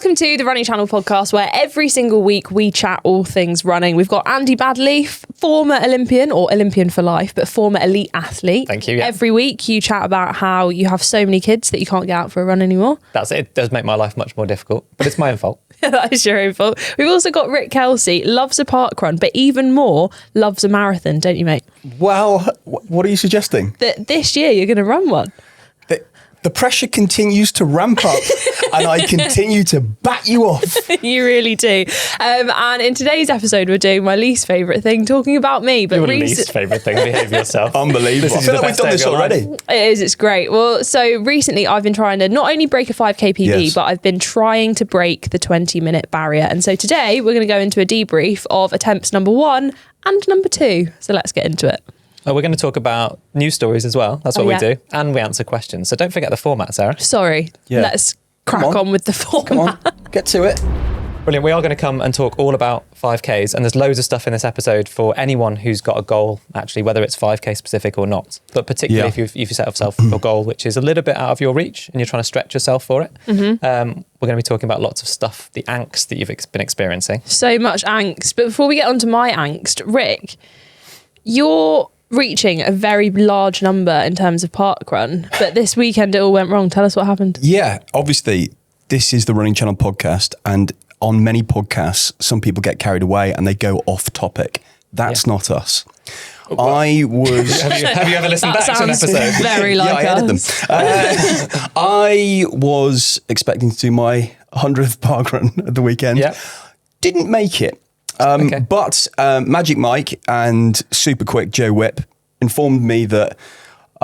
Welcome to the Running Channel podcast, where every single week we chat all things running. We've got Andy Baddeley, former Olympian, or Olympian for life, but former elite athlete. Thank you. Yeah. Every week you chat about how you have so many kids that you can't get out for a run anymore. That's it. It does make my life much more difficult, but it's my own fault. That is your own fault. We've also got Rick Kelsey, loves a park run, but even more loves a marathon, don't you, mate? Well, what are you suggesting? That this year you're going to run one. The pressure continues to ramp up and I continue to bat you off. You really do. And in today's episode, we're doing my least favourite thing, talking about me. But Your least favourite thing, behave yourself. Unbelievable. I feel like we've done this already. It is, it's great. Well, so recently I've been trying to not only break a 5k PB, yes, but I've been trying to break the 20-minute barrier. And so today we're going to go into a debrief of attempts number 1 and number 2. So let's get into it. Oh, we're going to talk about news stories as well. That's what we do. And we answer questions. So don't forget the format, Sarah. Sorry. Yeah. Let's crack on with the format. Come on, get to it. Brilliant. We are going to come and talk all about 5Ks. And there's loads of stuff in this episode for anyone who's got a goal, actually, whether it's 5K specific or not. But particularly if you've set yourself a goal which is a little bit out of your reach and you're trying to stretch yourself for it. We're going to be talking about lots of stuff, the angst that you've been experiencing. So much angst. But before we get on to my angst, Rick, you're reaching a very large number in terms of parkrun, but this weekend it all went wrong. Tell us what happened. Yeah, obviously this is the Running Channel podcast, and on many podcasts some people get carried away and they go off topic. That's not us. Well, I was have you ever listened back to an episode? Very like I edited them. I was expecting to do my 100th parkrun at the weekend. Didn't make it. But Magic Mike and Super Quick Joe Whip informed me that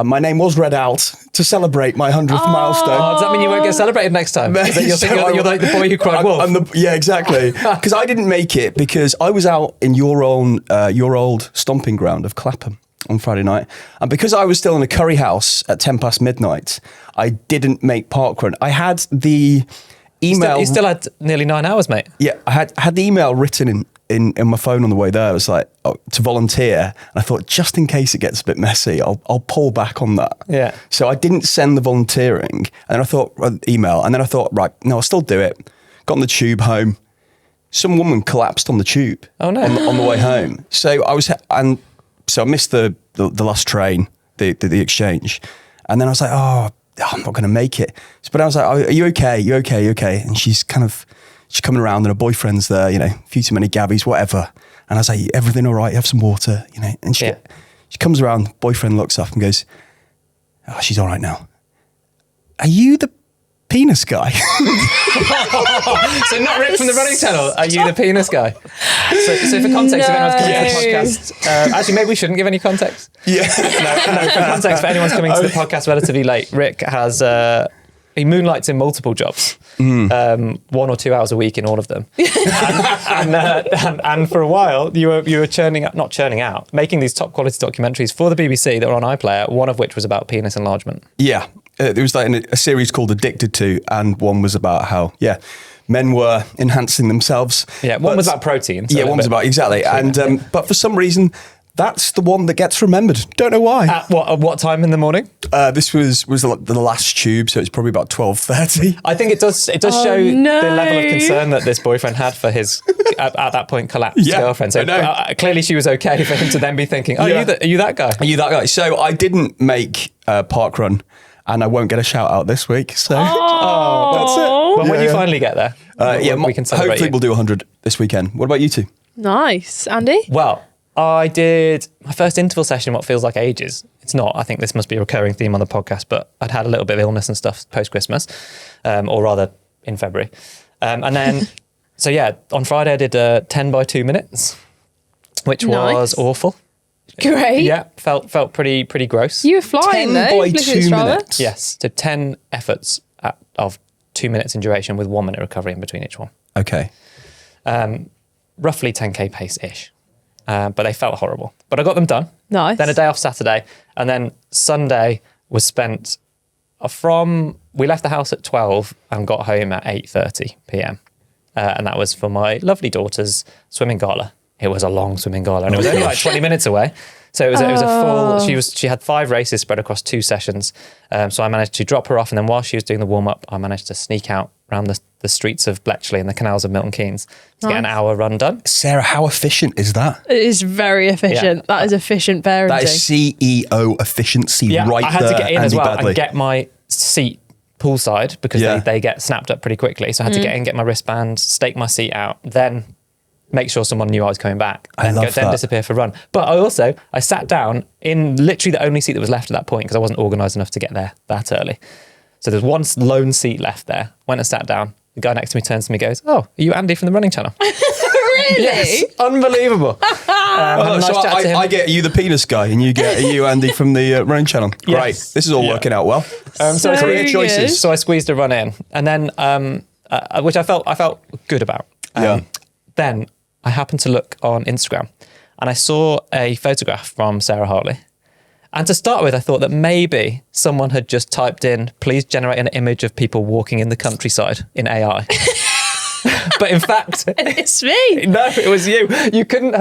my name was read out to celebrate my 100th milestone. Oh, does that mean you won't get celebrated next time? You're like the boy who cried wolf? Yeah, exactly. Because I didn't make it because I was out in your old stomping ground of Clapham on Friday night. And because I was still in a curry house at 10 past midnight, I didn't make parkrun. I had the email. You still had nearly 9 hours, mate. Yeah, I had the email written in my phone on the way there. It was like, to volunteer. And I thought, just in case it gets a bit messy, I'll pull back on that. Yeah. So I didn't send the volunteering. And I thought, email. And then I thought, right, no, I'll still do it. Got on the tube home. Some woman collapsed on the tube. Oh no. On the way home. So I missed the last train, the exchange. And then I was like, I'm not going to make it. But I was like, are you okay? You okay? And she's coming around and her boyfriend's there, a few too many gabbies, whatever. And I was like, everything all right? You have some water, And she comes around, boyfriend looks up and goes, she's all right now. Are you the penis guy? So not Rick from the Running Channel. Are you the penis guy? So for context, if anyone's coming to the podcast, actually maybe we shouldn't give any context. Yeah. No, for context, for anyone's coming to the podcast relatively late, Rick has he moonlights in multiple jobs, 1 or 2 hours a week in all of them. and for a while, you were making these top quality documentaries for the BBC that were on iPlayer, one of which was about penis enlargement. Yeah, there was like a series called Addicted To, and one was about how, men were enhancing themselves. Yeah, one was about protein. So one was about, exactly. And but for some reason, that's the one that gets remembered. Don't know why. At what time in the morning? This was the last tube, so it's probably about 12:30. I think it does show the level of concern that this boyfriend had for his at that point collapsed girlfriend. So clearly she was okay for him to then be thinking, are you that guy? Are you that guy? So I didn't make parkrun, and I won't get a shout out this week. So that's it. But when you finally get there, we can celebrate. Hopefully we'll do 100 this weekend. What about you two? Nice. Andy? Well, I did my first interval session in what feels like ages. It's not. I think this must be a recurring theme on the podcast, but I'd had a little bit of illness and stuff post-Christmas, or rather in February. And then, on Friday I did 10 by 2 minutes, which was awful. Great. Yeah, felt pretty gross. You were flying 10 though. by 2 minutes. Yes, did 10 efforts of 2 minutes in duration with 1 minute recovery in between each one. Okay. Roughly 10k pace-ish. But they felt horrible. But I got them done. Nice. Then a day off Saturday. And then Sunday was spent we left the house at 12 and got home at 8:30 p.m. And that was for my lovely daughter's swimming gala. It was a long swimming gala and it was only like 20 minutes away. So it was a full. She had 5 races spread across 2 sessions. So I managed to drop her off, and then while she was doing the warm up, I managed to sneak out around the streets of Bletchley and the canals of Milton Keynes to get an hour run done. Sarah, how efficient is that? It is very efficient. Yeah. That is efficient parenting. That is CEO efficiency right there. I had to get in Andy as well Baddeley. and get my seat poolside because they get snapped up pretty quickly. So I had to get in, get my wristband, stake my seat out, then make sure someone knew I was coming back, then disappear for a run. But I sat down in literally the only seat that was left at that point because I wasn't organised enough to get there that early. So there's one lone seat left there. Went and sat down. The guy next to me turns to me and goes, "Oh, are you Andy from the running channel?" Really? Yes, unbelievable. So I get you the penis guy and you get you Andy from the running channel. Great. Yes. This is all working out well. So career choices. So I squeezed a run in, and then which I felt good about. Then I happened to look on Instagram, and I saw a photograph from Sarah Hartley. And to start with, I thought that maybe someone had just typed in, "Please generate an image of people walking in the countryside" in AI. But in fact, it's me. No, it was you. You couldn't.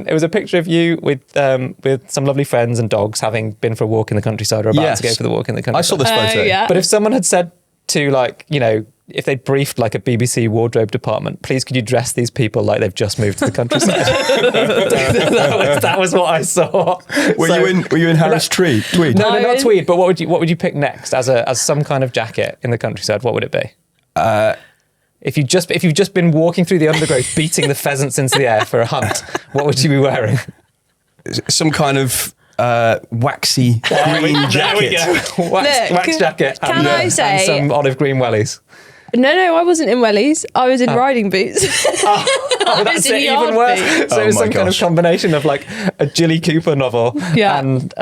It was a picture of you with some lovely friends and dogs having been for a walk in the countryside or about to go for the walk in the countryside. I saw this photo. Yeah. But if someone had said to, like, you know, if they briefed like a BBC wardrobe department, "Please could you dress these people like they've just moved to the countryside?" that was what I saw. Were you in Harris Tweed? No, not tweed. But what would you pick next as some kind of jacket in the countryside? What would it be? If you've just been walking through the undergrowth, beating the pheasants into the air for a hunt, what would you be wearing? Some kind of waxy green jacket. There we go. Wax jacket. Can I say- and some olive green wellies. No, I wasn't in wellies. I was in riding boots. That's it, yard even worse. boots. So it was my some kind of gosh. combination of like a Jilly Cooper novel and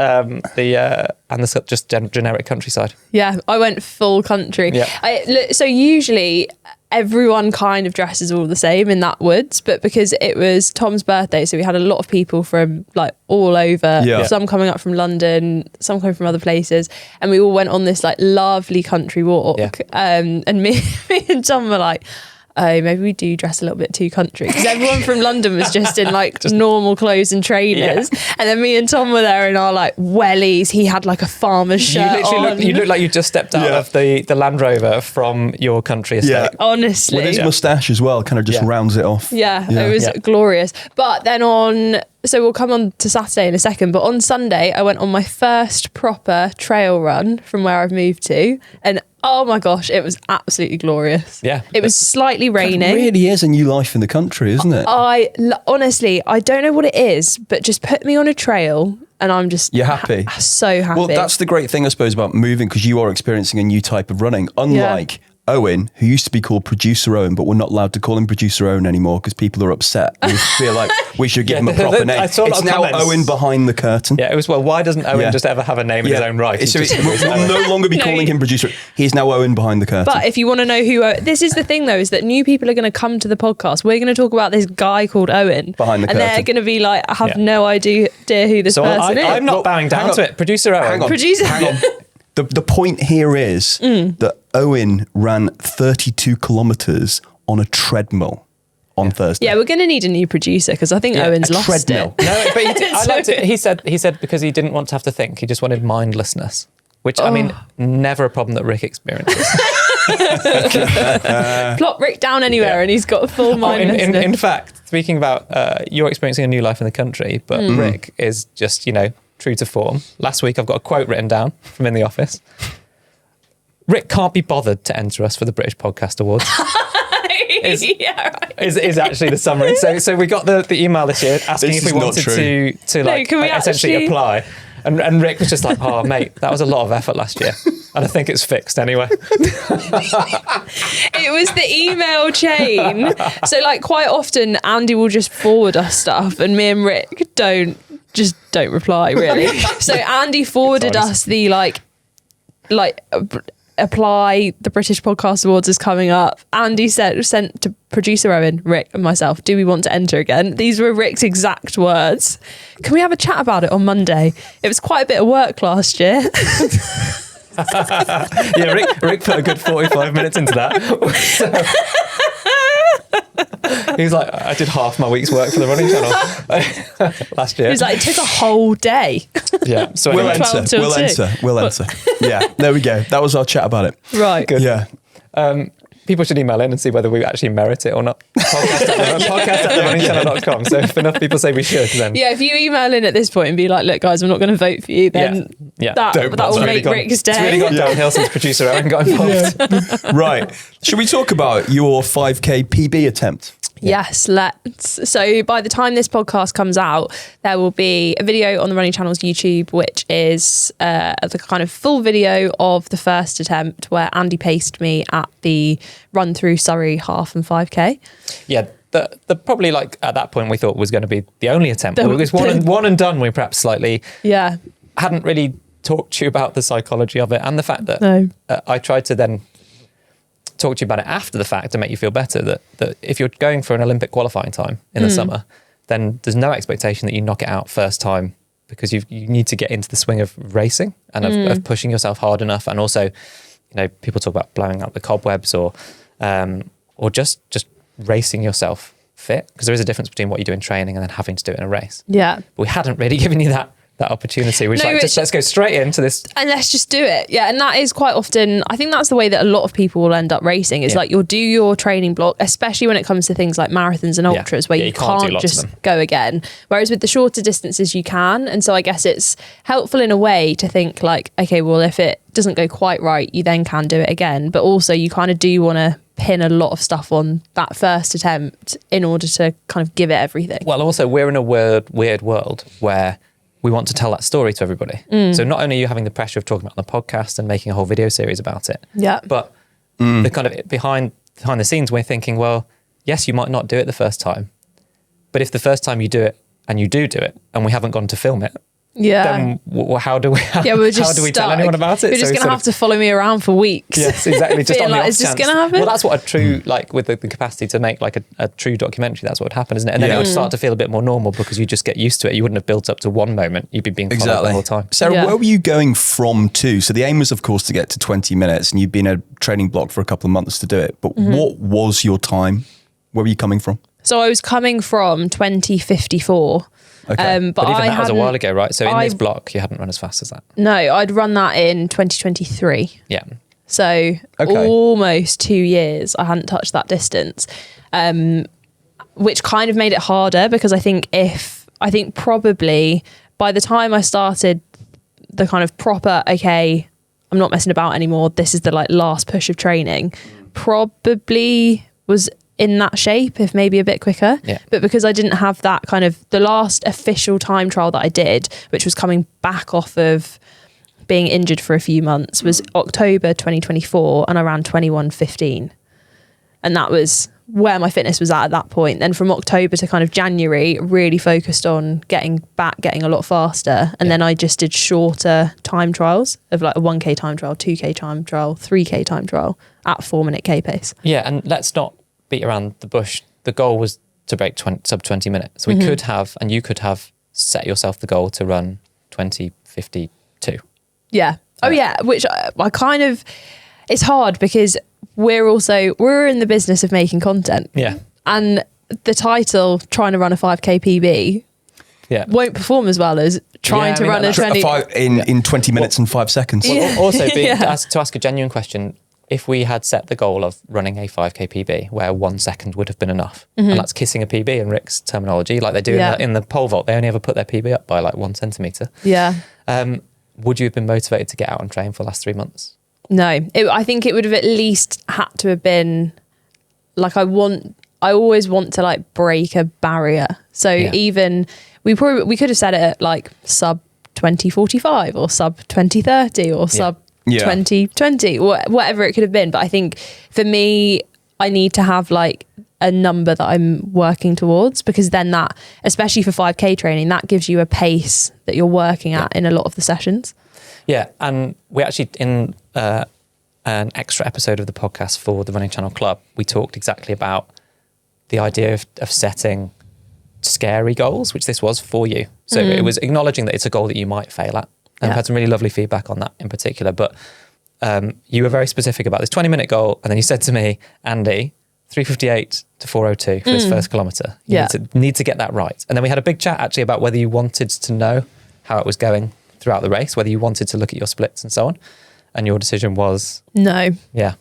the just generic countryside. Yeah, I went full country. Yeah. So usually everyone kind of dresses all the same in that woods, but because it was Tom's birthday, so we had a lot of people from like all over, some coming up from London, some coming from other places, and we all went on this like lovely country walk. Yeah. And me and Tom were like, oh, maybe we do dress a little bit too country, because everyone from London was just in like normal clothes and trainers, and then me and Tom were there in our like wellies. He had like a farmer's shirt on. You look like you just stepped out of the Land Rover from your country estate. Yeah. Honestly, With his moustache as well, kind of just rounds it off. it was glorious. But then so we'll come on to Saturday in a second, but on Sunday I went on my first proper trail run from where I've moved to, and oh my gosh, it was absolutely glorious. Yeah. It was slightly raining. It really is a new life in the country, isn't it? Honestly, I don't know what it is, but just put me on a trail and I'm just You're happy. So happy. Well, that's the great thing, I suppose, about moving, because you are experiencing a new type of running. Unlike Owen, who used to be called Producer Owen, but we're not allowed to call him Producer Owen anymore because people are upset. We feel like we should give him a proper name. I saw a lot It's of now comments. Owen behind the curtain. Yeah, it was, well, why doesn't Owen just ever have a name in his own right? So we'll no longer be calling him Producer. He's now Owen behind the curtain. But if you want to know who this is, the thing though, is that new people are going to come to the podcast. We're going to talk about this guy called Owen Behind the and curtain. They're going to be like, I have no idea who this person is. I'm not bowing down to it. Producer Owen. Hang on. Producer. Hang on. The point here is that Owen ran 32 kilometres on a treadmill on Thursday. Yeah, we're going to need a new producer because I think Owen's a lost treadmill. it. No, but I liked it. He said because he didn't want to have to think, he just wanted mindlessness, which I mean, never a problem that Rick experiences. Plop Rick down anywhere and he's got full mindlessness. In fact, speaking about you're experiencing a new life in the country, but Rick is just, true to form. Last week, I've got a quote written down from In the Office. Rick can't be bothered to enter us for the British Podcast Awards. Is actually the summary. So we got the email this year asking This if we is not wanted true. to can we essentially actually- apply. And Rick was just like, oh, mate, that was a lot of effort last year. And I think it's fixed anyway. It was the email chain. So like quite often Andy will just forward us stuff and me and Rick don't reply really. So Andy forwarded us the like apply, the British Podcast Awards is coming up. Andy sent to producer Owen, Rick and myself, do we want to enter again? These were Rick's exact words. Can we have a chat about it on Monday? It was quite a bit of work last year. Yeah, Rick put a good 45 minutes into that. He was like, I did half my week's work for the running channel last year. He was like, it took a whole day. Yeah. So We'll anyway, enter. Yeah, there we go. That was our chat about it. Right. Good. Yeah. People should email in and see whether we actually merit it or not. podcast@therunningchannel.com. So if enough people say we should, then Yeah, if you email in at this point and be like, look, guys, I'm not going to vote for you, then that will make Rick's day. It's really gone downhill since producer Aaron got involved. Right. Should we talk about your 5K PB attempt? Yes, let's. So by the time this podcast comes out, there will be a video on the Running Channel's YouTube, which is the kind of full video of the first attempt where Andy paced me at the run through Surrey half and 5K. Yeah. The probably like at that point we thought was going to be the only attempt. It was one and done. We perhaps slightly hadn't really talked to you about the psychology of it and the fact that I tried to then talk to you about it after the fact to make you feel better that if you're going for an Olympic qualifying time in the summer, then there's no expectation that you knock it out first time because you need to get into the swing of racing and of pushing yourself hard enough. And also, people talk about blowing out the cobwebs or just racing yourself fit, because there is a difference between what you do in training and then having to do it in a race. Yeah. But we hadn't really given you that opportunity. We're just let's go straight into this. And let's just do it. Yeah. And that is quite often, I think that's the way that a lot of people will end up racing is like you'll do your training block, especially when it comes to things like marathons and ultras where you can't just go again. Whereas with the shorter distances you can. And so I guess it's helpful in a way to think like, okay, well, if it doesn't go quite right, you then can do it again. But also you kind of do want to pin a lot of stuff on that first attempt in order to kind of give it everything. Well, also we're in a weird world where we want to tell that story to everybody. So not only are you having the pressure of talking about it on the podcast and making a whole video series about it, but the kind of behind the scenes, we're thinking, well, yes, you might not do it the first time, but if the first time you do it and you do it and we haven't gone to film it, then how do we tell anyone about it? You're just going to have to follow me around for weeks. Yes, exactly. Just on the off is this chance. going to happen? Well, that's what a true, like with the capacity to make like a true documentary, that's what would happen, isn't it? And then it would start to feel a bit more normal because you just get used to it. You wouldn't have built up to one moment. You'd be being followed the whole time. Sarah, where were you going from to? So the aim was, of course, to get to 20 minutes and you've been a training block for a couple of months to do it. But what was your time? Where were you coming from? So I was coming from 2054. Okay. But even that was a while ago, right? So in this block, you hadn't run as fast as that. No, I'd run that in 2023. Yeah. So almost 2 years I hadn't touched that distance, which kind of made it harder because I think probably by the time I started the kind of proper, okay, I'm not messing about anymore, this is the like last push of training, probably was in that shape, if maybe a bit quicker. Yeah. But because I didn't have that kind of the last official time trial that I did, which was coming back off of being injured for a few months, was October 2024 and I ran 21:15. And that was where my fitness was at that point. Then from October to kind of January, really focused on getting a lot faster. And then I just did shorter time trials of like a 1K time trial, 2K time trial, 3K time trial at 4-minute K pace. Yeah, and let's not beat around the bush. The goal was to break sub 20 minutes. So we could have, and you could have set yourself the goal to run 20:52. Yeah. Oh yeah. Which I kind of, it's hard because we're in the business of making content. Yeah. And the title, trying to run a 5K PB, won't perform as well as trying to run a 20 in 20 minutes and 5 seconds. Well, also, to ask a genuine question, if we had set the goal of running a 5K PB where 1 second would have been enough, and that's kissing a PB in Rick's terminology, like they do in the pole vault, they only ever put their PB up by like 1 centimetre. Yeah. Would you have been motivated to get out and train for the last 3 months? No, I think it would have at least had to have been like, I always want to like break a barrier. So even we could have set it at like sub 20:45 or sub 20:30 or sub 20:20, whatever it could have been. But I think for me, I need to have like a number that I'm working towards, because then that, especially for 5K training, that gives you a pace that you're working at in a lot of the sessions. Yeah, and we actually, in an extra episode of the podcast for the Running Channel Club, we talked exactly about the idea of setting scary goals, which this was for you. So it was acknowledging that it's a goal that you might fail at. And I've had some really lovely feedback on that in particular. But you were very specific about this 20-minute goal. And then you said to me, Andy, 3:58 to 4:02 for this first kilometre. You need to get that right. And then we had a big chat actually about whether you wanted to know how it was going throughout the race, whether you wanted to look at your splits and so on. And your decision was? No. Yeah.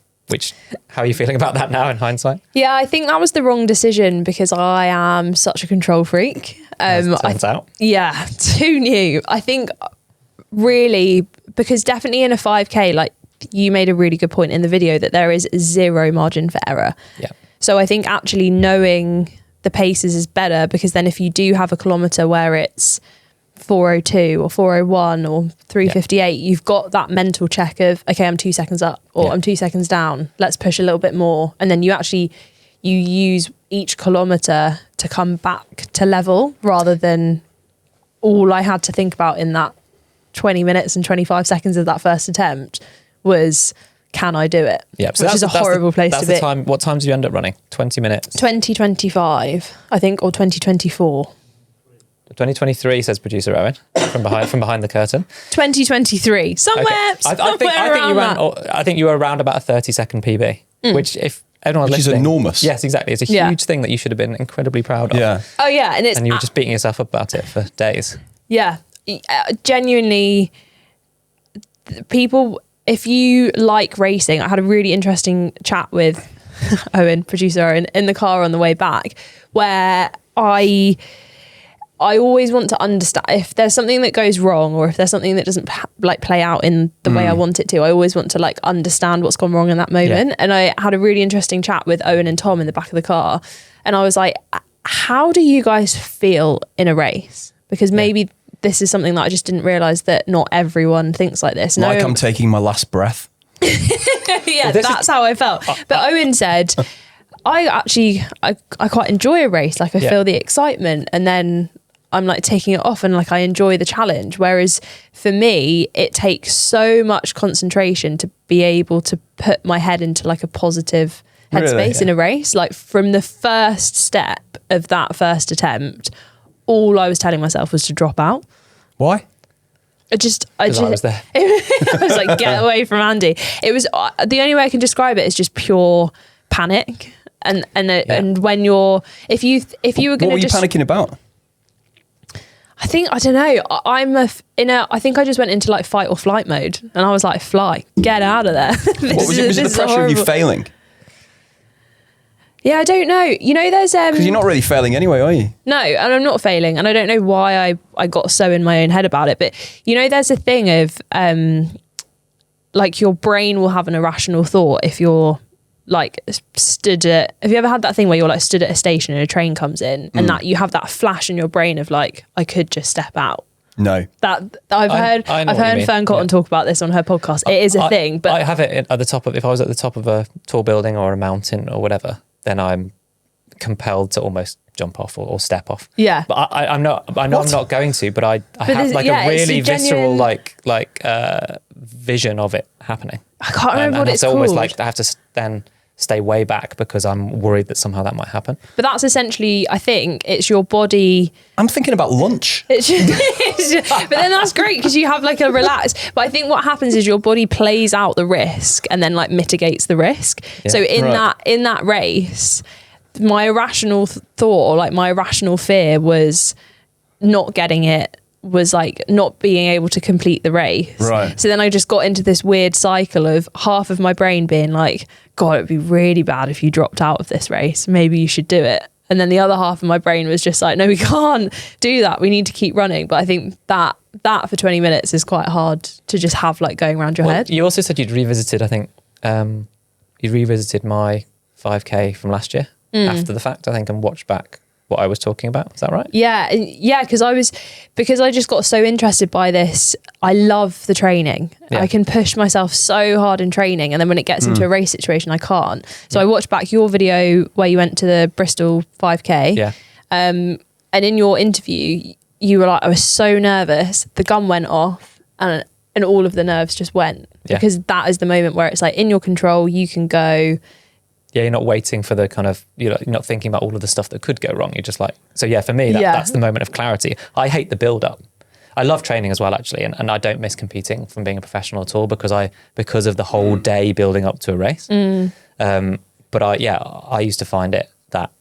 How are you feeling about that now in hindsight? Yeah, I think that was the wrong decision because I am such a control freak. Turns out. Yeah, too new. I think really, because definitely in a 5K, like you made a really good point in the video that there is zero margin for error. Yeah. So I think actually knowing the paces is better, because then if you do have a kilometre where it's 4:02 or 4:01 or 3:58, you've got that mental check of, okay, I'm 2 seconds up or I'm 2 seconds down. Let's push a little bit more. And then you use each kilometre to come back to level, rather than all I had to think about in that 20 minutes and 25 seconds of that first attempt was, can I do it? Yeah, so which is a horrible place to be. What time did you end up running? 20 minutes? 2025, I think, or 2024. 2023, says producer Owen, from behind the curtain. 2023, somewhere I think you were around about a 30-second PB, which if everyone was listening, is enormous. Yes, exactly. It's a huge thing that you should have been incredibly proud of. Yeah. Oh yeah, and you were just beating yourself up about it for days. Yeah, genuinely, people, if you like racing, I had a really interesting chat with Owen, producer Owen, in the car on the way back, where I always want to understand if there's something that goes wrong, or if there's something that doesn't play out in the way I want it to. I always want to understand what's gone wrong in that moment. Yeah. And I had a really interesting chat with Owen and Tom in the back of the car, and I was like, how do you guys feel in a race? Because maybe this is something that I just didn't realize, that not everyone thinks like this. Like I'm taking my last breath. Yeah, that's how I felt. But Owen said, I quite enjoy a race. Like I feel the excitement, and then I'm taking it off, and I enjoy the challenge. Whereas for me, it takes so much concentration to be able to put my head into a positive headspace in a race. From the first step of that first attempt, all I was telling myself was to drop out. Why? I was there. I was like, get away from Andy. It was the only way I can describe it is just pure panic. And when you're, if you were going to, what were you panicking about? I don't know. I think I just went into fight or flight mode, and I was like, fly, get out of there. Was it the pressure of you failing? Yeah, I don't know. There's because you're not really failing anyway, are you? No, and I'm not failing, and I don't know why I got so in my own head about it. But there's a thing of your brain will have an irrational thought if you're stood at. Have you ever had that thing where you're stood at a station and a train comes in, and that you have that flash in your brain of I could just step out? No, that I've heard Fern Cotton talk about this on her podcast. It is a thing, but I have it at the top of. If I was at the top of a tall building or a mountain or whatever, then I'm compelled to almost jump off or step off. Yeah, but I'm not. I know I'm not going to, but I have a really visceral vision of it happening. I can't remember what it's called. It's almost I have to then stay way back because I'm worried that somehow that might happen. But that's essentially, I think, it's your body. I'm thinking about lunch. But then that's great because you have a relax. But I think what happens is your body plays out the risk and then mitigates the risk. Yeah. So in that race, my irrational thought or my irrational fear was not getting it, was not being able to complete the race. Right. So then I just got into this weird cycle of half of my brain being God, it'd be really bad if you dropped out of this race. Maybe you should do it. And then the other half of my brain was just no, we can't do that. We need to keep running. But I think that for 20 minutes is quite hard to just have going around your head. You also said you'd revisited, I think, you revisited my 5K from last year after the fact, I think, and watched back what I was talking about. Is that right? Yeah, because I just got so interested by this. I love the training. Yeah. I can push myself so hard in training, and then when it gets into a race situation, I can't. So I watched back your video where you went to the Bristol 5K. Yeah. And in your interview, you were I was so nervous. The gun went off, and all of the nerves just went because that is the moment where it's in your control. You can go. Yeah, you're not waiting for the kind of, you're not thinking about all of the stuff that could go wrong. You're just so yeah, for me, that's the moment of clarity. I hate the build up. I love training as well, actually. And I don't miss competing from being a professional at all because of the whole day building up to a race. But I used to find it that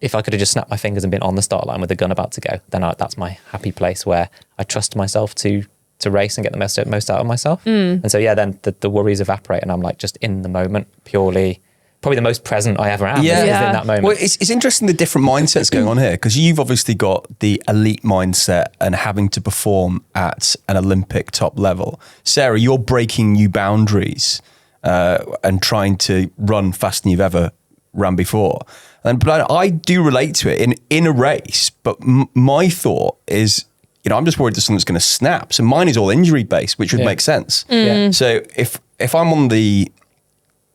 if I could have just snapped my fingers and been on the start line with the gun about to go, then that's my happy place where I trust myself to race and get the most out of myself. And so, then the worries evaporate and I'm like just in the moment, probably the most present I ever am is in that moment. Well, it's interesting the different mindsets going on here, because you've obviously got the elite mindset and having to perform at an Olympic top level. Sarah, you're breaking new boundaries and trying to run faster than you've ever ran before. But I do relate to it in a race, but my thought is, I'm just worried that something's going to snap. So mine is all injury based, which would make sense. So if I'm on the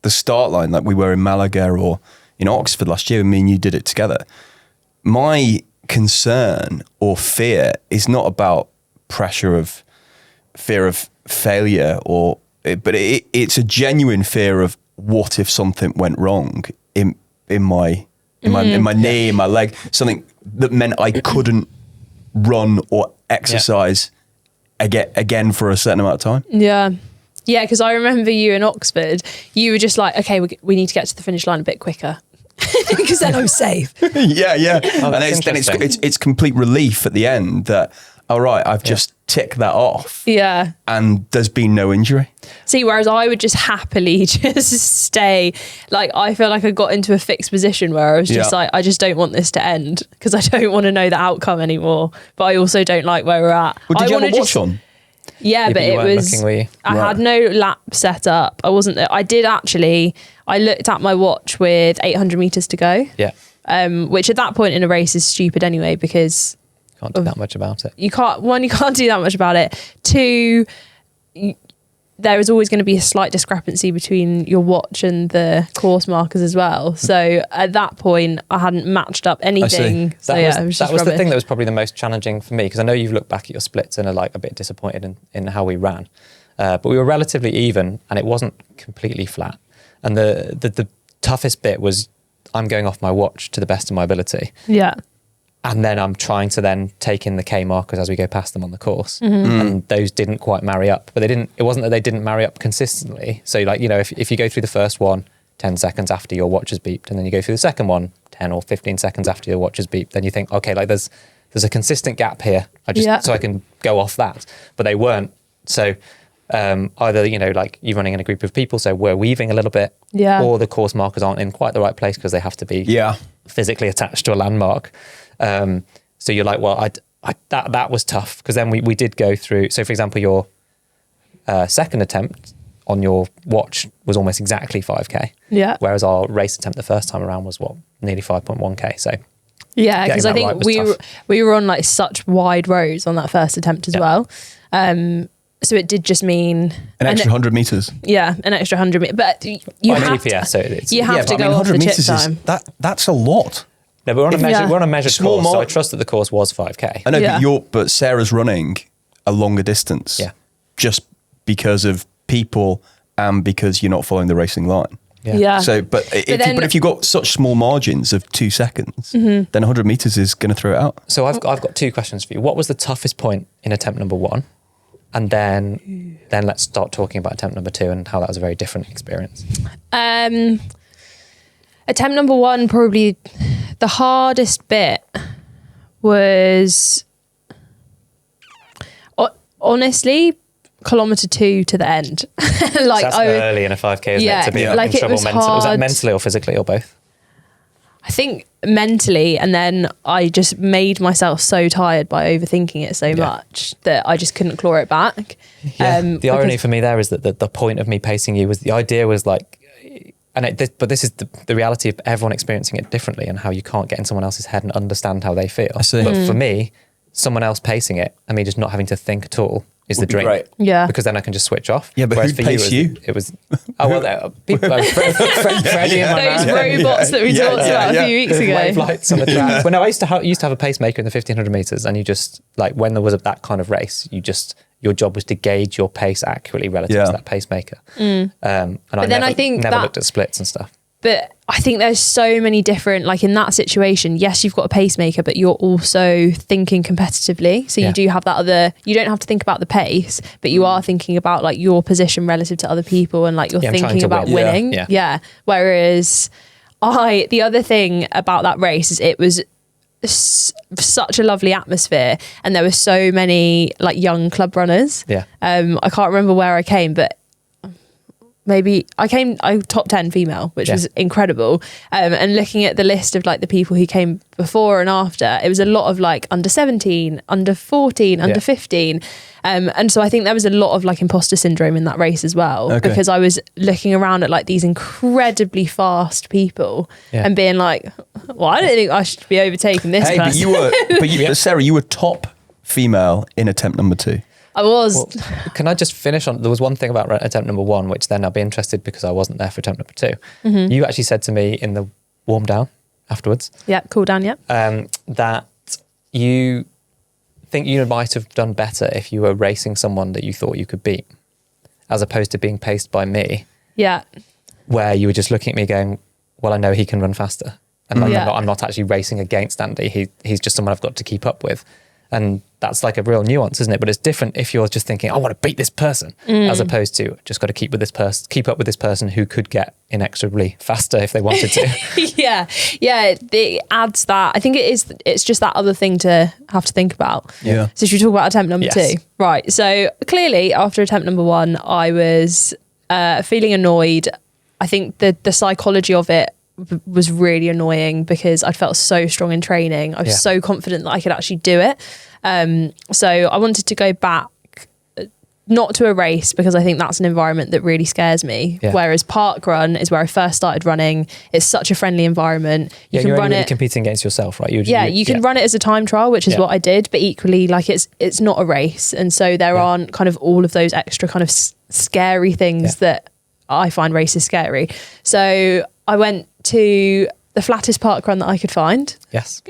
start line like we were in Malaga or in Oxford last year, me and you did it together, my concern or fear is not about fear of failure but it's a genuine fear of what if something went wrong in my knee, in my leg, something that meant I couldn't run or exercise again for a certain amount of time. Yeah, because I remember you in Oxford, you were just like, okay, we need to get to the finish line a bit quicker because then I'm safe. Yeah. And it's complete relief at the end that, all right, I've just ticked that off. Yeah. And there's been no injury. See, whereas I would just happily just stay. Like, I feel like I got into a fixed position where I was just like, I just don't want this to end because I don't want to know the outcome anymore. But I also don't like where we're at. Well, did you have a watch on? Yeah, but it was, looking, were you? I had no lap set up. I did actually, I looked at my watch with 800 meters to go. Yeah. Which at that point in a race is stupid anyway, because can't do that much about it. You can't do that much about it. Two, there is always going to be a slight discrepancy between your watch and the course markers as well. So at that point, I hadn't matched up anything. So that was rubbish. the thing that was probably the most challenging for me, because I know you've looked back at your splits and are like a bit disappointed in how we ran. But we were relatively even and it wasn't completely flat. And the toughest bit was I'm going off my watch to the best of my ability. Yeah. And then I'm trying to then take in the K markers as we go past them on the course. Mm-hmm. And those didn't quite marry up, but it wasn't that they didn't marry up consistently. So like, if you go through the first one 10 seconds after your watch has beeped, and then you go through the second one 10 or 15 seconds after your watch has beeped, then you think, okay, like there's a consistent gap here. So I can go off that, but they weren't. So either, like you're running in a group of people, so we're weaving a little bit, or the course markers aren't in quite the right place because they have to be physically attached to a landmark. So you're like, well, that was tough, because then we did go through. So for example, your second attempt on your watch was almost exactly 5K. Yeah. Whereas our race attempt the first time around was nearly 5.1K. So yeah, because I think we were on like such wide roads on that first attempt as well. So it did just mean an extra 100 meters. Yeah, an extra 100 meters. But you have GPS, to, so it's, you have to go off the chip time. That's a lot. No, but we're on a measured course, so I trust that the course was 5K. I know, but Sarah's running a longer distance. Yeah. Just because of people and because you're not following the racing line. Yeah. So, but if you've got such small margins of 2 seconds, then 100 meters is going to throw it out. So I've got two questions for you. What was the toughest point in attempt number 1? And then let's start talking about attempt number 2 and how that was a very different experience. Attempt number 1, probably the hardest bit was honestly kilometer 2 to the end. Like, so that's early in a 5K, isn't it? To be in trouble mentally. Was that mentally or physically or both? I think mentally, and then I just made myself so tired by overthinking it so much that I just couldn't claw it back. Yeah. The irony for me there is that the point of me pacing you was, the idea was like, but this is the reality of everyone experiencing it differently and how you can't get in someone else's head and understand how they feel. I see. But for me, someone else pacing it and me just not having to think at all is the dream. Great. Yeah. Because then I can just switch off. Yeah, but who'd pace you? It was people, Freddie and those robots that we talked about a few weeks ago. Wave lights on the track. Well, no, I used to have a pacemaker in the 1500 meters, and you just, like, when there was that kind of race, your job was to gauge your pace accurately relative to that pacemaker. And I think never looked at splits and stuff. But I think there's so many different, like in that situation, yes, you've got a pacemaker, but you're also thinking competitively. So you do have that other, you don't have to think about the pace, but you are thinking about like your position relative to other people, and like you're thinking about winning. Yeah. Whereas the other thing about that race is it was such a lovely atmosphere, and there were so many like young club runners. I can't remember where I came, but maybe I top 10 female, which was incredible. And looking at the list of like the people who came before and after, it was a lot of like under 17, under 14, under 15. And so I think there was a lot of like imposter syndrome in that race as well, because I was looking around at like these incredibly fast people and being like, well, I don't think I should be overtaking this person. But Sarah, you were top female in attempt number 2. I was. Well, can I just finish on, there was one thing about attempt number 1, which then I'll be interested because I wasn't there for attempt number 2. Mm-hmm. You actually said to me in the warm down afterwards. Yeah, cool down, that you think you might have done better if you were racing someone that you thought you could beat, as opposed to being paced by me. Yeah. Where you were just looking at me going, well, I know he can run faster. And like, I'm not actually racing against Andy. He's just someone I've got to keep up with. And that's like a real nuance, isn't it? But it's different if you're just thinking, I want to beat this person, as opposed to just got to keep up with this person who could get inexorably faster if they wanted to. Yeah, it adds that. I think it's just that other thing to have to think about. Yeah. So should we talk about attempt number 2? Right. So clearly after attempt number 1, I was feeling annoyed. I think the psychology of it was really annoying because I'd felt so strong in training. I was so confident that I could actually do it. So I wanted to go back, not to a race, because I think that's an environment that really scares me. Whereas park run is where I first started running. It's such a friendly environment. You can run it competing against yourself, right? You can run it as a time trial, which is what I did, but equally like it's not a race. And so there aren't kind of all of those extra kind of scary things that I find races scary. So I went to the flattest park run that I could find. Yes.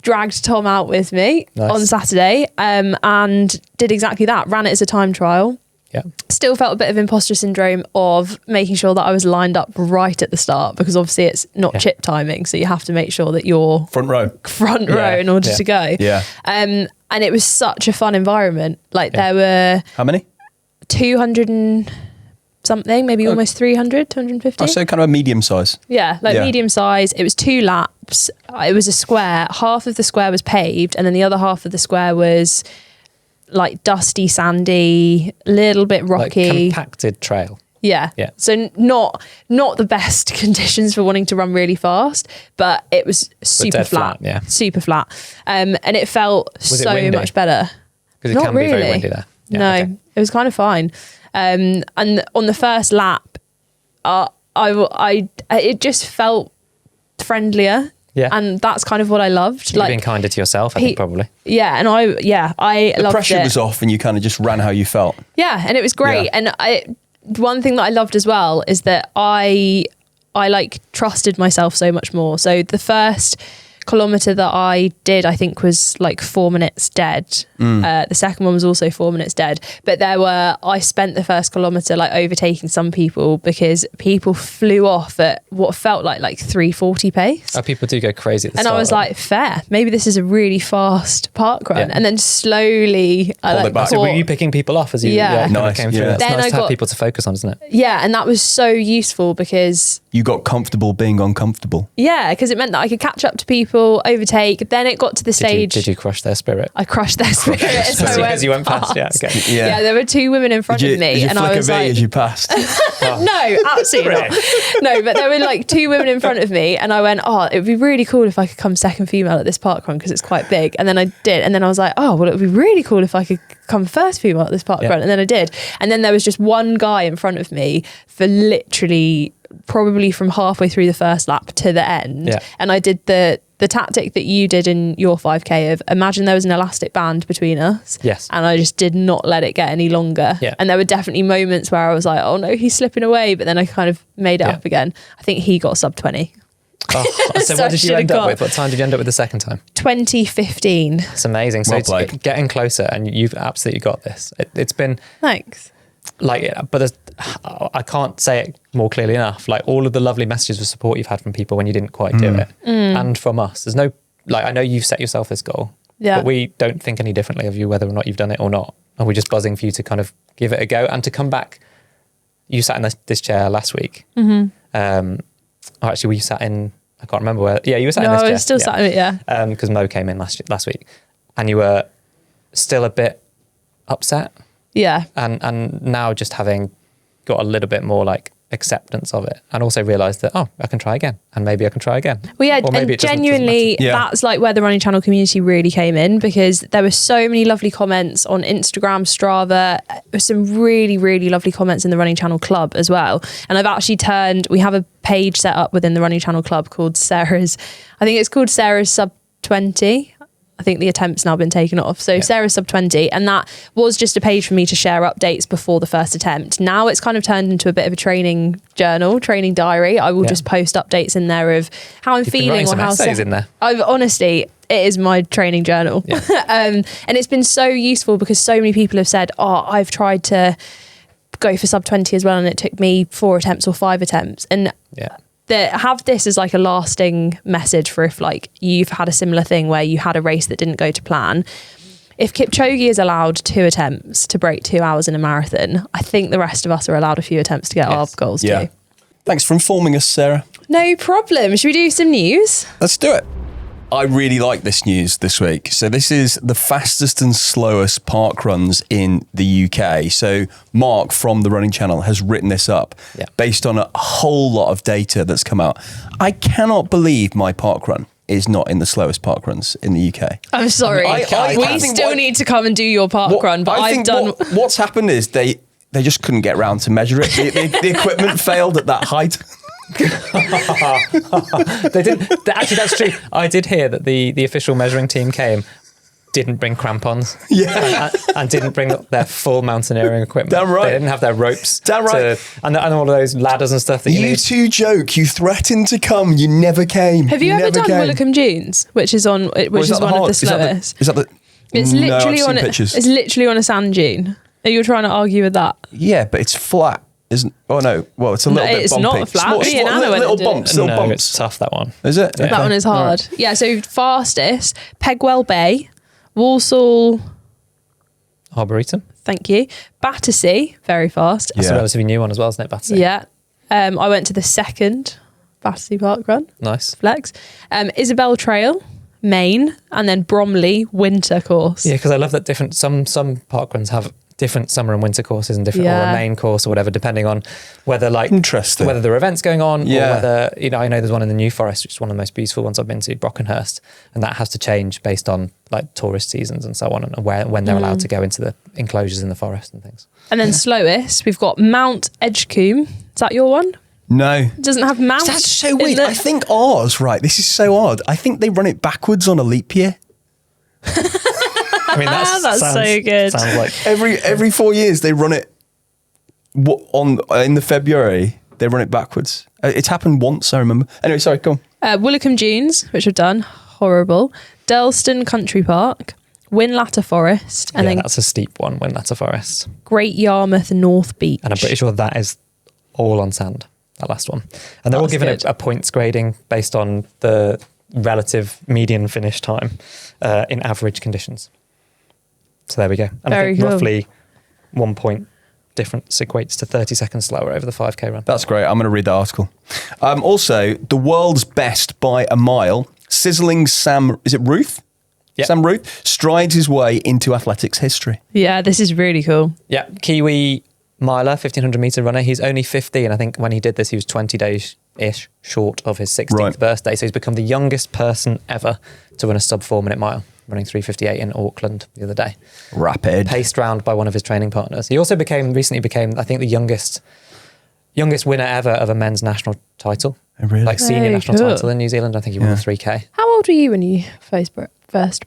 Dragged Tom out with me on Saturday and did exactly that. Ran it as a time trial. Yeah. Still felt a bit of imposter syndrome of making sure that I was lined up right at the start, because obviously it's not chip timing. So you have to make sure that you're front row in order to go. Yeah. And it was such a fun environment. Like there were... How many? 200 and something, maybe almost 300, 250. Oh, so kind of a medium size. Yeah, medium size. It was 2 laps. It was a square. Half of the square was paved, and then the other half of the square was like dusty, sandy, little bit rocky. Like compacted trail. Yeah. So not the best conditions for wanting to run really fast, but it was super flat. Super flat. And it felt so much better. Because it can be very windy there. Yeah, it was kind of fine. And on the first lap, it just felt friendlier. Yeah. And that's kind of what I loved. You're being kinder to yourself, I think, probably. Yeah. And I loved it. The pressure was off and you kind of just ran how you felt. Yeah. And it was great. Yeah. And one thing that I loved as well is that I like trusted myself so much more. So the first kilometre that I did, I think, was like 4 minutes dead. The second one was also 4 minutes dead. But I spent the first kilometre like overtaking some people because people flew off at what felt like 3:40 pace. Oh, people do go crazy at the start. And I was like, fair, maybe this is a really fast park run. And then slowly so were you picking people off as you nice. Came through? Yeah. It's nice to have people to focus on, isn't it? Yeah, and that was so useful because you got comfortable being uncomfortable. Yeah, because it meant that I could catch up to people, overtake. Then it got to the stage. Did you crush their spirit? I crushed their spirit as you went past. Yeah, there were 2 women in front of me, and I was like, as you passed. No, absolutely not. No, but there were like 2 women in front of me, and I went, it would be really cool if I could come second female at this park run because it's quite big. And then I did, and then I was like, it would be really cool if I could come first female at this park run. And then I did, and then there was just one guy in front of me for literally probably from halfway through the first lap to the end. And I did the tactic that you did in your 5K of imagine there was an elastic band between us. Yes. And I just did not let it get any longer. And there were definitely moments where I was like, oh no, he's slipping away. But then I kind of made it up again. I think he got sub 20. So what did you end up with? What time did you end up with the second time? 20:15. It's amazing. So it's getting closer, and you've absolutely got this. It's been... Thanks. but I can't say it more clearly enough. Like all of the lovely messages of support you've had from people when you didn't quite do it, and from us. There's no, like, I know you've set yourself this goal, but we don't think any differently of you, whether or not you've done it or not. And we're just buzzing for you to kind of give it a go and to come back. You sat in this chair last week. Actually, we sat in, I can't remember where. Yeah, you were sat in this chair. No, I was still sat in it, because Mo came in last week, and you were still a bit upset. Yeah. And now just having got a little bit more like acceptance of it, and also realised that, I can try again, and maybe I can try again. Well, yeah, or maybe and genuinely, that's like where the running channel community really came in, because there were so many lovely comments on Instagram, Strava, some really, really lovely comments in the running channel club as well. And I've actually we have a page set up within the running channel club called Sarah's Sub 20. I think the attempt's now been taken off. So Sarah's Sub 20, and that was just a page for me to share updates before the first attempt. Now it's kind of turned into a bit of a training journal, training diary. I will just post updates in there of how I'm feeling, or how essays in there. Honestly, it is my training journal. Yeah. And it's been so useful because so many people have said, I've tried to go for Sub 20 as well, and it took me 4 attempts or 5 attempts. And have this as like a lasting message for if like you've had a similar thing where you had a race that didn't go to plan. If Kipchoge is allowed 2 attempts to break 2 hours in a marathon, I think the rest of us are allowed a few attempts to get our goals too. Thanks for informing us, Sarah. No problem. Should we do some news? Let's do it. I really like this news this week. So this is the fastest and slowest park runs in the UK. So Mark from the Running Channel has written this up based on a whole lot of data that's come out. I cannot believe my park run is not in the slowest park runs in the UK. I'm sorry. We still need to come and do your park run, but I've done... What's happened is they just couldn't get around to measure it. The equipment failed at that height. They didn't. Actually, that's true. I did hear that the official measuring team didn't bring crampons, and didn't bring their full mountaineering equipment. Damn right. They didn't have their ropes. Damn right. And all of those ladders and stuff that you need. two joke. You threatened to come. You never came. Have you ever done Willicombe Dunes, which is one of the slowest? Is that the? It's literally on. It's literally on a sand dune. Are you trying to argue with that? Yeah, but it's flat. Isn't? Oh no! Well, it's a little bit bumpy. It's not flat. Little bumps. Little bumps. It's tough, that one. Is it? Yeah. That one is hard. Right. Yeah. So fastest: Pegwell Bay, Walsall, Arboretum. Thank you. Battersea, very fast. That's a relatively new one as well, isn't it? Battersea. Yeah. I went to the second Battersea Park Run. Nice. Flex. Isabel Trail, Maine, and then Bromley Winter Course. Yeah, because I love that some park runs have different summer and winter courses and different, or a main course or whatever, depending on whether whether there are events going on, or whether, I know there's one in the New Forest, which is one of the most beautiful ones I've been to, Brockenhurst, and that has to change based on like tourist seasons and so on, and when they're allowed to go into the enclosures in the forest and things. And then slowest, we've got Mount Edgecombe. Is that your one? No. It doesn't have Mount. That's so weird. I think ours, right, this is so odd. I think they run it backwards on a leap year. I mean, that's so good. Sounds like every 4 years they run it in the February. They run it backwards. It's happened once, I remember. Anyway, sorry, go on. Willicombe Dunes, which I've done, horrible. Durlston Country Park, Winlatter Forest, and then that's a steep one. Winlatter Forest, Great Yarmouth North Beach, and I'm pretty sure that is all on sand. That last one, and they're all given a points grading based on the relative median finish time in average conditions. So there we go. And I think roughly 1 point difference equates to 30 seconds slower over the 5K run. That's great. I'm going to read the article. Also, the world's best by a mile, sizzling Sam, is it Ruth? Yep. Sam Ruth strides his way into athletics history. Yeah, this is really cool. Yeah, Kiwi miler, 1500 metre runner. He's only 15. I think when he did this, he was 20 days-ish short of his 16th birthday. So he's become the youngest person ever to run a sub 4 minute mile, running 3:58 in Auckland the other day. Rapid. Paced round by one of his training partners. He also recently became, I think, the youngest winner ever of a men's national title. Oh, really? Like senior national title in New Zealand. I think he won the 3K. How old were you when you first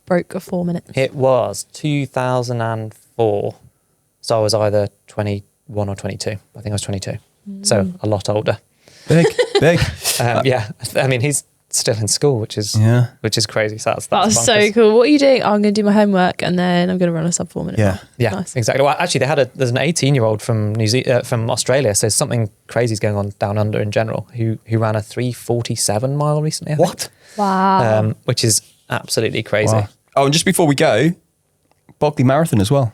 broke a 4 minutes? It was 2004. So I was either 21 or 22. I think I was 22. So a lot older. Big. Yeah. I mean, he's still in school, which is crazy. So that's so cool. What are you doing? Oh, I'm going to do my homework and then I'm going to run a sub 4 minute. Yeah, nice. Exactly. Well, actually, there's an 18-year-old from from Australia. So something crazy is going on down under in general. Who ran a 3:47 mile recently. I think. Wow. Which is absolutely crazy. Wow. Oh, and just before we go, Berkeley Marathon as well.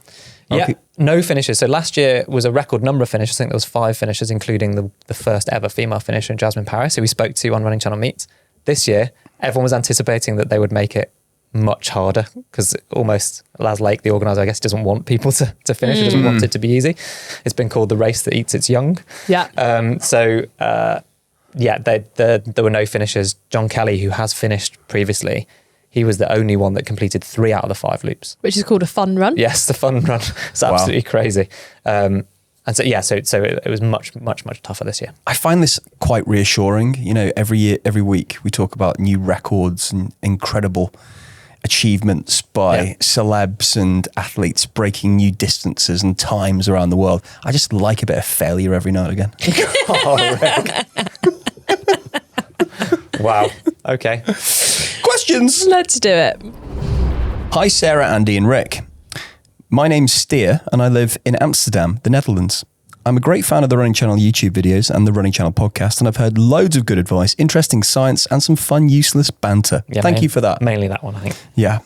Yeah, no finishes. So last year was a record number of finishes. I think there was 5 finishes, including the first ever female finisher, Jasmine Paris, who we spoke to on Running Channel Meets. This year, everyone was anticipating that they would make it much harder because almost Laz Lake, the organiser, I guess, doesn't want people to finish. He doesn't want it to be easy. It's been called the race that eats its young. Yeah. There were no finishers. John Kelly, who has finished previously, he was the only one that completed 3 out of the 5 loops. Which is called a fun run. Yes, the fun run. It's absolutely crazy. So it was much tougher this year. I find this quite reassuring. You know, every week we talk about new records and incredible achievements by celebs and athletes breaking new distances and times around the world. I just like a bit of failure every now and again. Oh, Rick. Wow. Okay. Questions? Let's do it. Hi, Sarah, Andy, and Rick. My name's Steer, and I live in Amsterdam, the Netherlands. I'm a great fan of the Running Channel YouTube videos and the Running Channel podcast, and I've heard loads of good advice, interesting science, and some fun, useless banter. Thank you for that. Mainly that one, I think. Yeah.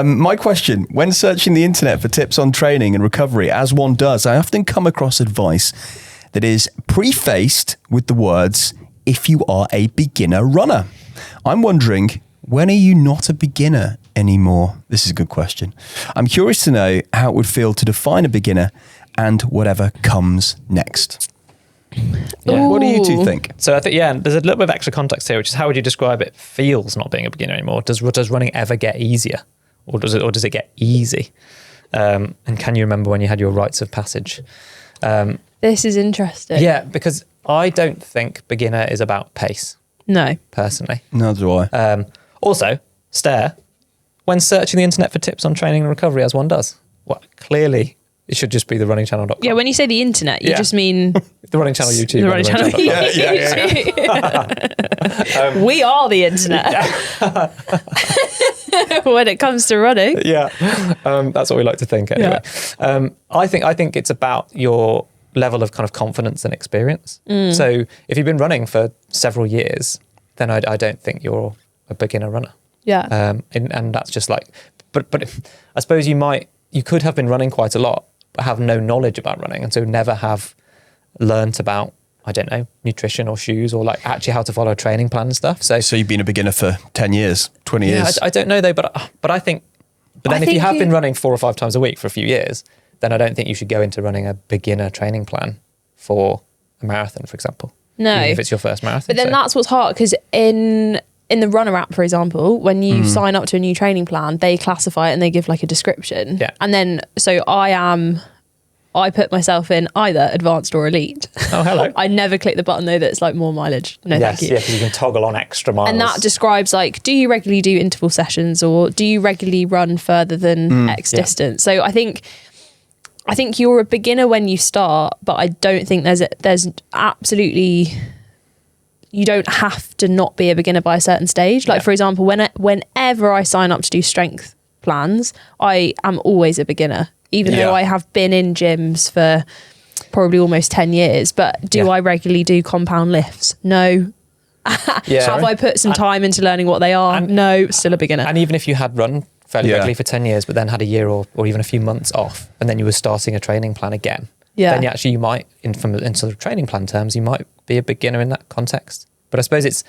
My question, when searching the internet for tips on training and recovery, as one does, I often come across advice that is prefaced with the words, if you are a beginner runner. I'm wondering, when are you not a beginner anymore? This is a good question. I'm curious to know how it would feel to define a beginner and whatever comes next. Yeah. What do you two think? So I think, there's a little bit of extra context here, which is how would you describe it feels not being a beginner anymore? Does running ever get easier? Or does it get easy? And can you remember when you had your rites of passage? This is interesting. Yeah, because I don't think beginner is about pace. No. Personally. Neither do I. Also, Stare, when searching the internet for tips on training and recovery, as one does, clearly it should just be the runningchannel.com. Yeah, when you say the internet, you just mean... the Running Channel YouTube. The Running Channel YouTube. We are the internet. When it comes to running. Yeah, that's what we like to think anyway. Yeah. I think it's about your level of kind of confidence and experience. So if you've been running for several years, then I don't think you're a beginner runner. Yeah. And that's just like, but I suppose you could have been running quite a lot, but have no knowledge about running, and so never have learnt about, I don't know, nutrition or shoes or like actually how to follow a training plan and stuff. So you've been a beginner for 10 years, 20 years? I don't know though, but I think, if you have been running 4 or 5 times a week for a few years, then I don't think you should go into running a beginner training plan for a marathon, for example. No. Even if it's your first marathon. But then that's what's hard, because in the Runner app, for example, when you sign up to a new training plan, they classify it and they give like a description. Yeah. And then, so I put myself in either advanced or elite. Oh, hello. I never click the button though that's like more mileage. No, thank you. Yeah, because you can toggle on extra miles. And that describes like, do you regularly do interval sessions, or do you regularly run further than X distance? So I think you're a beginner when you start, but I don't think there's absolutely, you don't have to not be a beginner by a certain stage. Like for example, whenever I sign up to do strength plans, I am always a beginner, even though I have been in gyms for probably almost 10 years. But do I regularly do compound lifts? No. Have I put some time into learning what they are? No, still a beginner. And even if you had run fairly regularly for 10 years, but then had a year or even a few months off, and then you were starting a training plan again, then you might, in sort of training plan terms, you might be a beginner in that context. But I suppose it's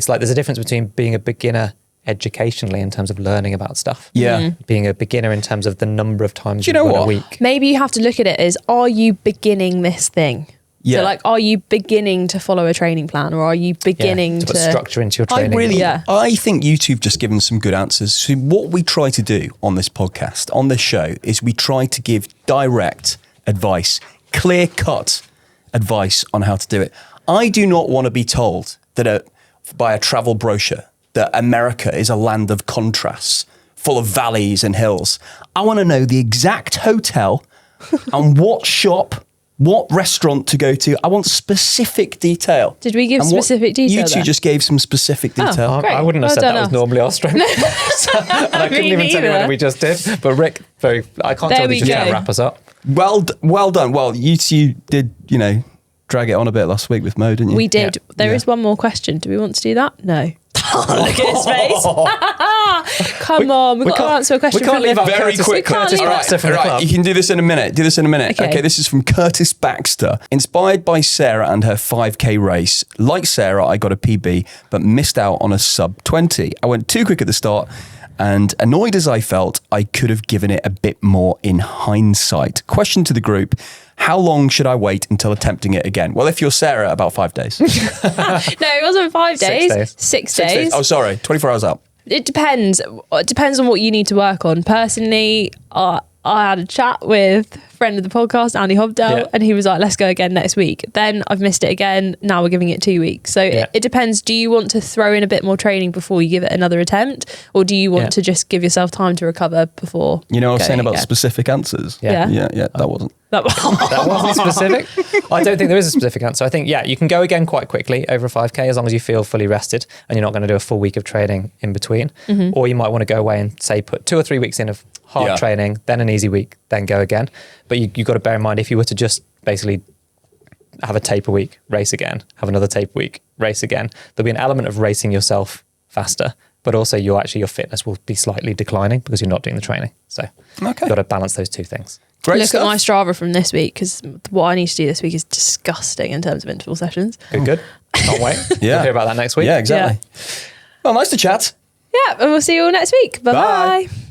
like there's a difference between being a beginner educationally in terms of learning about stuff. Yeah. Being a beginner in terms of the number of times you run a week. Maybe you have to look at it as, are you beginning this thing? Yeah. So like, are you beginning to follow a training plan, or are you beginning to put structure into your training? I think you two have just given some good answers. So what we try to do on this podcast, on this show, is we try to give direct advice, clear-cut advice on how to do it. I do not want to be told that by a travel brochure that America is a land of contrasts, full of valleys and hills. I want to know the exact hotel and what shop what restaurant to go to. I want specific detail. Did we give specific detail? You two just gave some specific detail. Oh, great. I wouldn't have said that was normally our strength. And I couldn't even tell you whether we just did. But Rick, I can't tell you just trying to wrap us up. Well done. Well, you two did, drag it on a bit last week with Mo, didn't you? We did. Yeah. There is one more question. Do we want to do that? No. Look at his face. Come on, we've got to answer a question. We can't leave out very quickly. Right, you can do this in a minute. Okay, this is from Curtis Baxter. Inspired by Sarah and her 5K race. Like Sarah, I got a PB, but missed out on a sub 20. I went too quick at the start, and annoyed as I felt, I could have given it a bit more in hindsight. Question to the group. How long should I wait until attempting it again? Well, if you're Sarah, about 5 days. No, it wasn't 5 days. 6 days. Oh, sorry. 24 hours out. It depends. It depends on what you need to work on. Personally, I had a chat with a friend of the podcast, Andy Baddeley, and he was like, let's go again next week. Then I've missed it again. Now we're giving it 2 weeks. So it depends. Do you want to throw in a bit more training before you give it another attempt? Or do you want to just give yourself time to recover before? What I was saying about specific answers? Yeah, that wasn't. That wasn't specific. I don't think there is a specific answer. I think, you can go again quite quickly over a 5K as long as you feel fully rested and you're not going to do a full week of training in between. Mm-hmm. Or you might want to go away and say put 2 or 3 weeks in of hard training, then an easy week, then go again. But you've got to bear in mind, if you were to just basically have a taper week, race again, have another taper week, race again, there'll be an element of racing yourself faster, but also your fitness will be slightly declining because you're not doing the training. So you've got to balance those two things. Great Look stuff. at my Strava from this week, because what I need to do this week is disgusting in terms of interval sessions. Good. Can't wait. We'll hear about that next week. Yeah, exactly. Well, nice to chat. Yeah, and we'll see you all next week. Bye-bye. Bye.